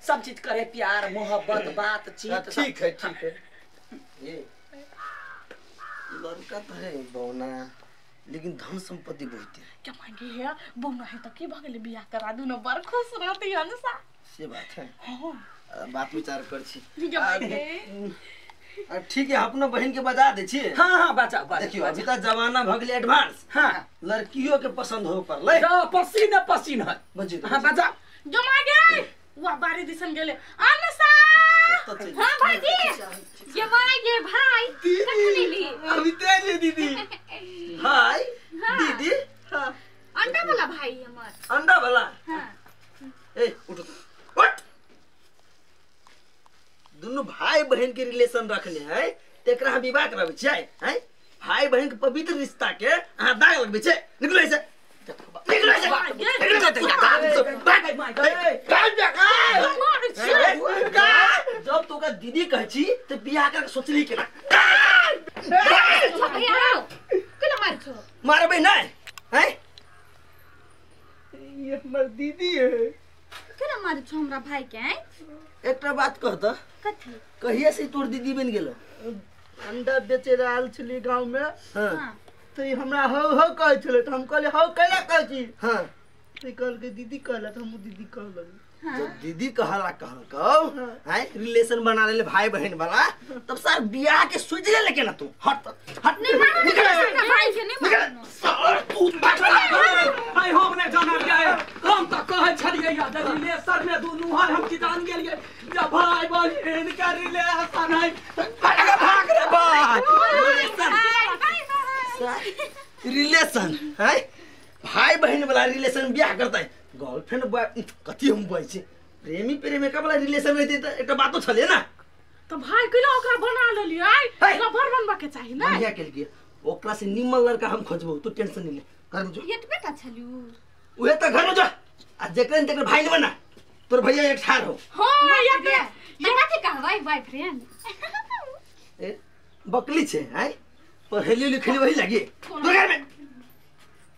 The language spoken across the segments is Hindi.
सब चीज करे, प्यार मोहब्बत बातचीत। ठीक है ये लड़का तो है बौना, लेकिन धन संपत्ति बहुत है। क्या मांगे है बौना है तो के भगले बियाह करा दू न, बड़ खुश रहती है ना। से बात है। हां बात विचार कर छी। ठीक है, अपना बहन के बजा दे छी। हां बजा। देखियो अभी तक जमाना भगले एडवांस। हां लड़कियों के पसंद हो पर ले पसीना है बजे। हां बजा जो मांगे वा बारी दिसन गेले अनसा। हां भाईजी ये मांगे भाई कखनी ली अभी दे ले दीदी। हाय दीदी। हां अंडा वाला भाई हमर। अंडा वाला। हां ए उठ उठ। दोनों भाई बहन के रिलेशन रखने है, तेकरा विवाह करावे छै हैं। भाई बहन के पवित्र रिश्ता के अहाँ दाग लगबे छै। निकलो ऐसे निकलो ऐसे जब तोका दीदी कह छी त बियाह कर सोचली केना। केना मार छो मारबे नहीं हैं। ये हमर दीदी है। केना मार छो हमरा भाई के हैं। एकटा बात कह त कथी कहिया से तोर दीदी बन गेलो। अंडा बेचे आयल छली गांव में। हां तो हमरा हो कहै छले, तो हम कहले हो कैला कहै छी। हां तो कहल के दीदी कहला, तो हम दीदी कह लगी। जब दीदी कहला हैं रिलेशन बना ले भाई बहन वाला, तब सर बियाह के सोच ले लेके ना तू हट नहीं निकल भाई के नहीं मारनो सर तू भाई हम ने जाना जाए, हम तो कहै छलिए या रिलेशन में दुनू हाल हम की जान गेलिए। जब भाई बहन का रिलेशन है भाग रे भाई। रिलेशन है भाई बहन वाला रिलेशन बियाह करता है। गर्लफ्रेंड कथी हम बोल छी प्रेमी प्रेमिका वाला रिलेशन रहते त एकटा बातो छले ना। तो भाई केला ओकरा बना लेलिए एकरा भर बनबा के चाहिए ना। बढ़िया के लिए ओकरा से निमन लड़का हम खोजबो, तू टेंशन नहीं ले। घर में जो ये बेटा छलियो उहे त घर में जो आ जेकरन तेकर भाई ने बना तोर भैया एक ठार हो। हां ये कथी कहबै बॉयफ्रेंड ए बकली छे हैं पढ़ली लिखली वही लगी तोर घर में।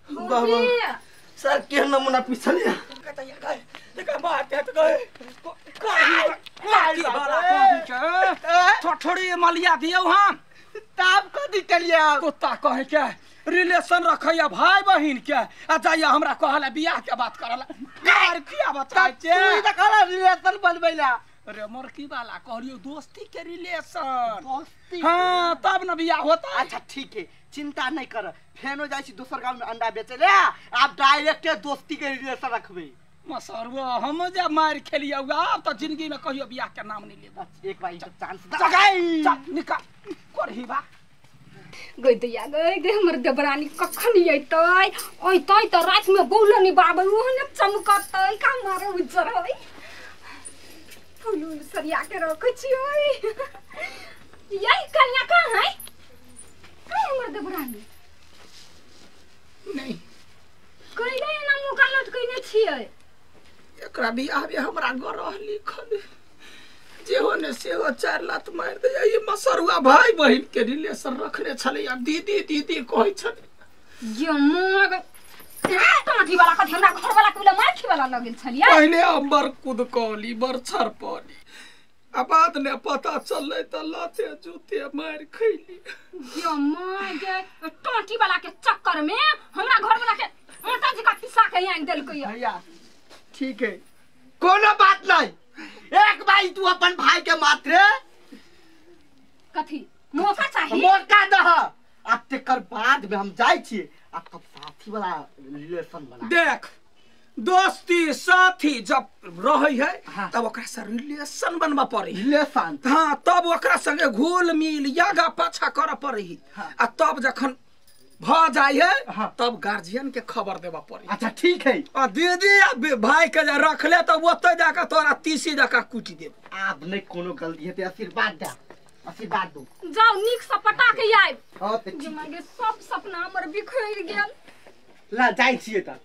बाबा सर के नमूना पिछले देखा मारते तो गए काई बाला कहि के थोड़ी मलिया दियो हम ताब कथी कलिया। कुत्ता कहे के रिलेशन रखैया भाई बहन के आ जाइया हमरा कहला बियाह के बात करला। यार किया बताय छे तू त कहला रिलेशन बनबैला। अरे मरकी वाला कहलियो दोस्ती के रिलेशन। दोस्ती हां तब न बियाह होता। अच्छा ठीक है चिंता नहीं कर, फेनो जाई छी दोसर गांव में अंडा बेचे ले, आप डायरेक्ट दोस्ती के रिलेशन रखबे। मसरवा हम जे मार खेलियो अब तो जिंदगी में कहियो बियाह के नाम नहीं लेबो। एक बार चांस जगाई चल निकाल करही बा गई दैया गई हमर देवरानी कखन अइतै अइतै त रात में बौलनी बाबू ओहने चमकतै का मारे उजर होई फूल सरिया के रखै छी ओई। यही कन्या कहां है हमर देवरानी नहीं कइले ना मुका लटकइने छियै। एकरा बियाह में हमरा गरह लिखल जे होने से हो 4 लात मार दे। ये मसरुआ भाई बहन के रिलेशन रखने छले या दीदी दीदी कहै छले। जे मोग टाठी वाला कथि हमरा घर वाला कुला माखी वाला लगल छलिए। पहले अंबर कूद कली बरछर पानी आ बाद ने पता चलले त लाते जूते मार खैली। जे मोग टाठी वाला के चक्कर में हमरा घर वाला के आटा जका पिसा के आंग देल कइया। भैया ठीक है कोनो बात नहीं, एक भाई तू अपन भाई के मात्र कथी मौका चाहिए मौका दह आ तेकर बाद में हम जाई छी आ तब साथी वाला रिलेशन बना। देख दोस्ती साथी जब रही है हाँ। तब ओकरा से रिलेशन बनबा पड़ी। रिलेशन हां तब ओकरा संगे घुल मिल यागा पाछा कर पड़ी। हाँ। आ तब जखन भ जाय है हाँ। तब गार्जियन के खबर देबा पड़ी। अच्छा ठीक है आ दीदी आ भाई के जे रख ले तब ओते जाके तोरा तीसी जका कुटी देब। आप नहीं कोनो गलती है ते आशीर्वाद दे, आशीर्वाद दो। जाओ निक से पटा के आइब। हां ते जे मागे सब सपना हमर बिखर गेल। ला जाई छिए त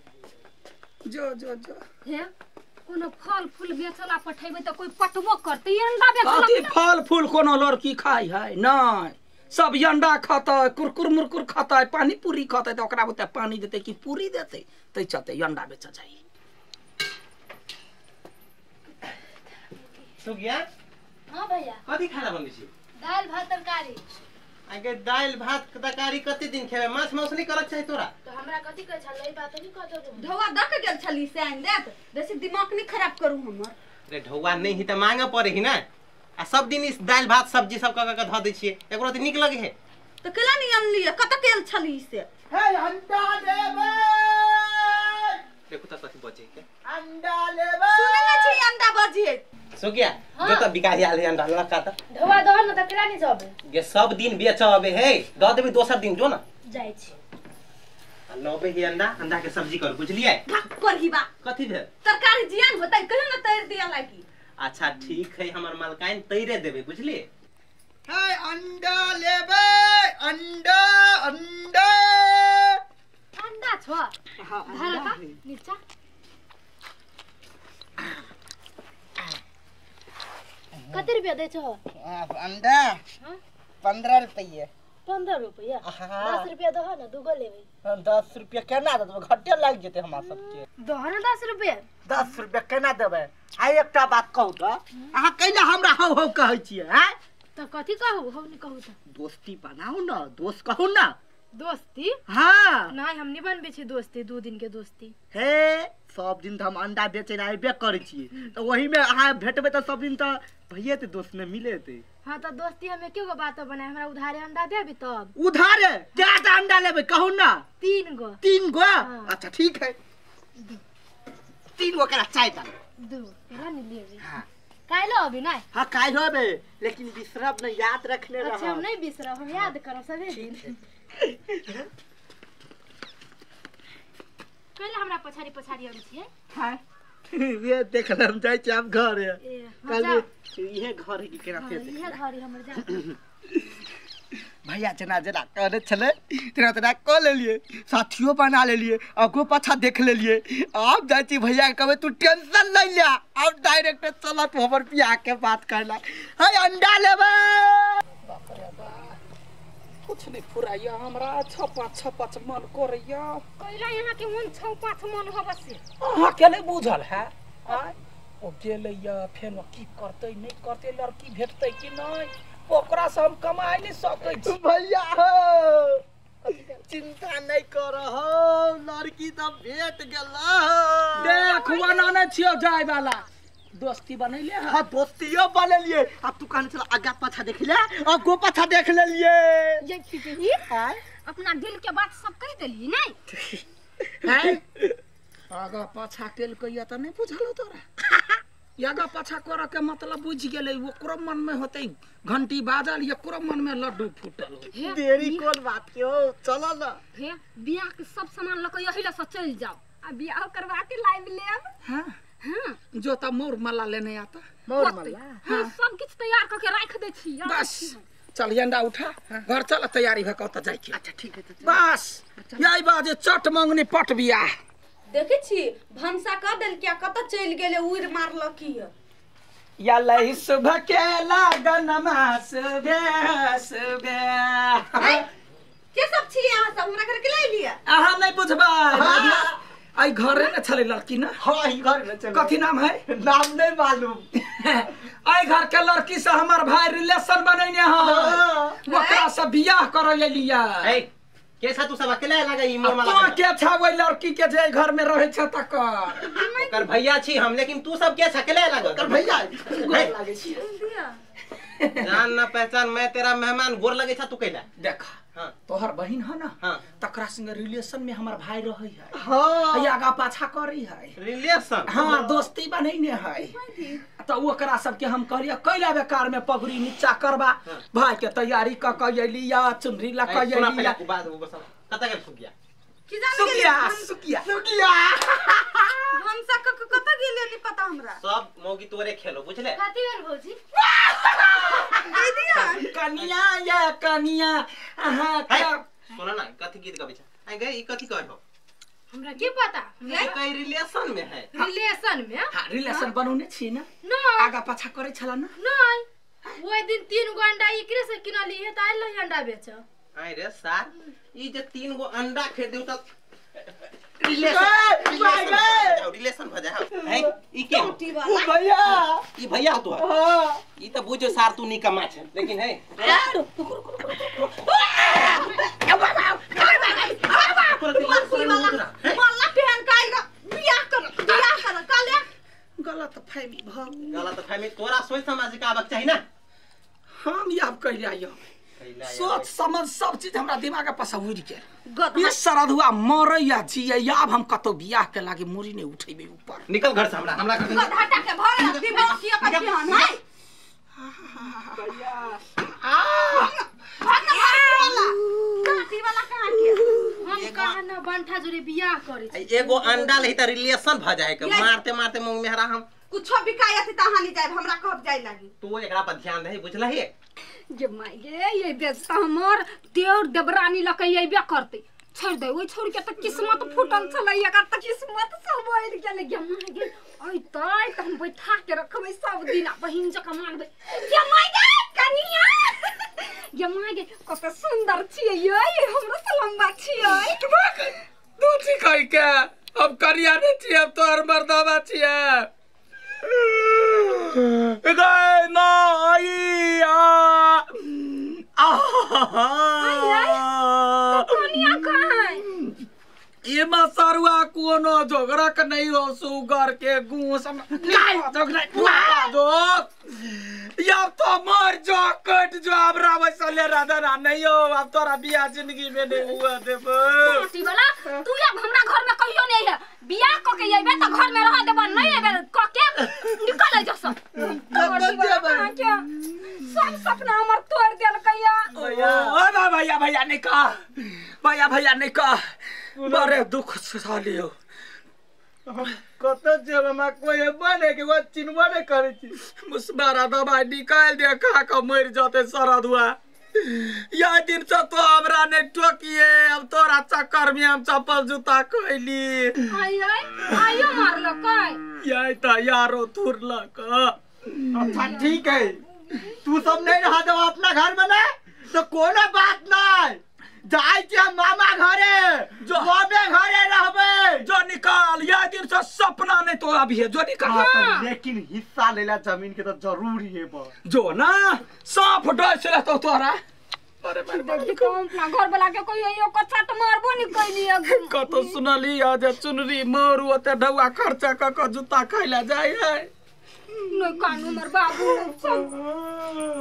जो जो जो हे कोनो फल फूल बेचला पठेबै त कोई पटबो करतै। अंडा बेचला कथी फल फूल कोनो लड़की खाई है नहीं, सब अंडा खाता है कुरकुर मुरकुर खाता है पानी पूरी खाता है तो ओकरा बुते पानी देते कि पूरी देते तै चलते अंडा बेचा जाई। सुगिया हां भैया कथि खाना बनबै छी दाल भात तरकारी आगे दाल भात तरकारी कते दिन खेबे माछ मछली करक छै तोरा तो हमरा कथि कहै छ लई बात नहीं कहत तू ढौआ दक गेल छली से आइन देत जैसे दिमाग नहीं खराब करू हमर रे ढौआ नहीं ही त मांगे पड़े ही ना आ सब दिन इस दाल भात सब्जी सब क ध दै छिए एकरो त नीक लगे है तो केला नहीं अनलिए कत गेल छली से हे अंडा देबे देखो त कथि बचे के अंडा लेबे सुने ना छी अंडा बजिए सुगिया जो त बिकाही आले अंडा लका त ढवा दहन न त केला नहीं जबे ये सब दिन बेचबे हे द देबे दोसर दिन जो ना जाय छी नबे ही अंडा के सब्जी कर बुझलिए करही बा कथि भेल तरकारी जियान होतै कहियो न तैर दिया लागी अच्छा ठीक है हमर मालकाइन तैरे देबे बुझलिए हे अंडा लेबे अंडा अंडा अंडा छ हां धारा का नीचा कते रुपया दे छ अंडा 15 रुपये 15 रुपया 10 रुपया दह न दुगो लेबे 10 रुपया केना देबे घटे लाग जेते हमरा सबके दहन 10 रुपया 10 रुपया केना देबे आइ एकटा बात कहू त अहाँ कैला हमरा हौ हौ कहै छियै हैं त कथि कहू हम नहीं कहू त दोस्ती बनाऊ न दोस्त कहू न दोस्ती हां नहीं हम नहीं बनबे छी दोस्ती 2 दिन के दोस्ती हे सब दिन त हम अंडा बेचे ला आइबे करै छियै त वही में अहाँ भेटबे त सब दिन त भइए त दोस्त ने मिले ते हां त दोस्ती हमें क्यों बात बनाए हमरा उधारे अंडा देबी तब उधारे केटा अंडा लेबे कहू न 3 गो 3 गो हाँ। अच्छा ठीक है 3 गो करा चाय ता दो केला नहीं लेबी हां काइलो अभी नहीं हां काई होबे लेकिन बिसरब न याद रखने रह अच्छा हम नहीं बिसरब हम याद करब सबे दिन पहले हमरा पछाड़ी पछाड़ी आबै छियै हां ये देख ल हम जाय छी अब घर है ए कल हां ये घर है कि केना हाँ, से ये घरी हमर जा भैया जना जना करे छले तेरा तेरा क लेलिए साथियों बना लेलिए अगो पाछा देख लेलिए अब जाय छी भैया के कहबे तू टेंशन नहीं ले अब डायरेक्ट चलत हमर पिया के बात करला हे अंडा लेबे बाप रे बा कुछ नहीं फुराइया हमरा छपा मन करैया कैला यहाँ के मन छौ पाछ मन हबसे अहाँ के नहीं बुझल है आय ओ गेलैया फेन की करतै नहीं करतै लड़की भेटतै कि नहीं ओकरा से हम कमाई नहीं सकै छी भैया हो चिंता नहीं कर हो लड़की तो भेट गेला देख वना नहीं छियो जाय वाला दोस्ती बनैले है हां दोस्तियो बना लिए अब तू कहने चला आगा पाछा देख ले अब गो पाछा देख ले लिए ये पीपी अपना दिल के बात सब कह देली नहीं है आगा पाछा केल कहिया त नहीं बुझलो तोरा आगा पाछा कर के मतलब बुझ गेलै ओकरो मन में होतै घंटी बाजल एकरो मन में लड्डू फूटल देरी कौन बात के हो चलो ना हे बियाह के सब सामान लक यही ला चल जाओ आ बियाह करवा के लाइव लेब हां हां जो त मोर मला लेने आता मोर मला हां सब कुछ तैयार करके रख दे छी बस चल अंडा उठा घर चल तैयारी भ कत जाय के अच्छा ठीक है बस यही बाजे चट मंगनी पट बियाह देखे छी भंसा क देल क्या कत चल गेले उड़ मारल की या लई सुबह के लागन मास बेस बे के सब छी यहां सब हमरा घर के ले लिया अहाँ नहीं बुझबा आई घरे न छले लड़की ना हां ई घर में चल कथी नाम है नाम नहीं मालूम आई घर के लड़की से हमर भाई रिलेशन बनैने है ओकरा से बियाह करे लिया ए के छ तू सब अकेले लगा ई मोर माला तो के छ ओइ लड़की के जे घर में रहे छ तक ओकर भैया छी हम लेकिन तू सब के छ अकेले लगा कर भैया गोर लागे छी जान ना पहचान मैं तेरा मेहमान गोर लगे छ तू कैला देखा हां तोहर बहिन है ना हां तकरा संग रिलेशन में हमर भाई रहे है हां आगा पाछा करी है रिलेशन हां दोस्ती बनैने है तो ओकरा सब के हम कहलिए कैला बेकार में पगड़ी नीचा करबा भाई के तैयारी क के लिया चुनरी ला के सुना लिया पहले बात वो बस कता के सुगिया की जान सुकिया सुकिया सुकिया भंसा क कत गेले नहीं पता हमरा सब मौगी तोरे खेलो बुझले कथि भेल भौजी दीदी कनिया या कनिया अहाँ का सुना ना कथि गीत गबै छ आई गए ई कथि कहबो हमरा की पता ये कई रिलेशन में है रिलेशन में हां रिलेशन बनौने छी ना नहीं आगा पाछा करे छला ना नहीं वो दिन 3 गो अंडा एकरे से किनली है त आइल अंडा बेच आई रे सार ई जे 3 गो अंडा खरीदू त रिलेशन भजा है ई के भैया ई भैया तो ई तो बुझो सार तू नहीं कमा छे लेकिन है गलत फहमी तोरा सोच समझ के आबक चाहिए ना हम याब कह लिया सोच समझ सब चीज हमरा दिमाग में पसहुर के ये सरधुआ मरे या जिए याब हम कतो बियाह के लागे मुरी ने उठेबे ऊपर निकल घर से हमरा गधाटा के भर दिमाग किया कथि हम है काटी वाला कहां के हम कहा ना बंठा जोरे बियाह करे छी एगो अंडा लही त रिलेशन भ जाए के मारते मारते मुंह में हरा हम कुछो बिकायत त हां नहीं जाए हमरा कहब जाय लागी तू एकरा पर ध्यान दे बुझलही जे माय गे ये बेस्ता हमर देवर देवरानी लके येबे करते छोड़ दे ओइ छोड़ के त किस्मत फूटल छलै एकर त किस्मत सब बैठ गेल गे माय गे ओइ तै त हम बैठा के रखबै सब दिन बहिन जका मानबै गे माय गे कनिया गे माय गे कत सुंदर छियै ये हमरा से लंबा छियै तू ठीक है क्या अब करिया नहीं छियै अब तोहर मर्दावा छियै गए ना आई कनिया कहां ये मसरुआ कोनो झगड़ा के नहीं हो सुगर के गूं सम झगड़ा दो या तो मर जो कट जो हमरा वैसले राधा नहीं हो अब तोरा बियाह जिंदगी में नहीं हुआ देब छोटी वाला तू अब हमरा घर में कहियो नहीं है बियाह क के आइबे त घर में रह देबा नहीं आइबे क के निकल जा सब सब सपना हमर तोड़ देल कहिया ओ भैया नहीं कह भैया नहीं कह बड़े दुख से सालियो कत जेबमा कोई बने के वो चिन्हबो नहीं करे छी मुसबारा दवाई निकाल दे खा के मर जाते सरधुआ या दिन से तो हमरा ने टोकिए अब तोरा चक्कर में हम चप्पल जूता कहली आयो मारलो काय यही तो यारो तुरलक अच्छा ठीक है तू सब नहीं रहा दो अपना घर में ना तो कोनो बात नहीं जाय के मामा घरे जो बाबे घरे रहबे जो निकाल या दिन से सपना नहीं तो अभी है जो निकाल लेकिन हिस्सा लेला जमीन के तो जरूरी है बा जो ना सांप डस रह तो तोरा अरे देखी तो अपना घर वाला के कोई यो कच्चा तो मारबो नहीं कैली कतो सुनली आज चुनरी मोरू ओते ढौआ खर्चा क जूता खाइला जाय है नहीं कानू मर बाबू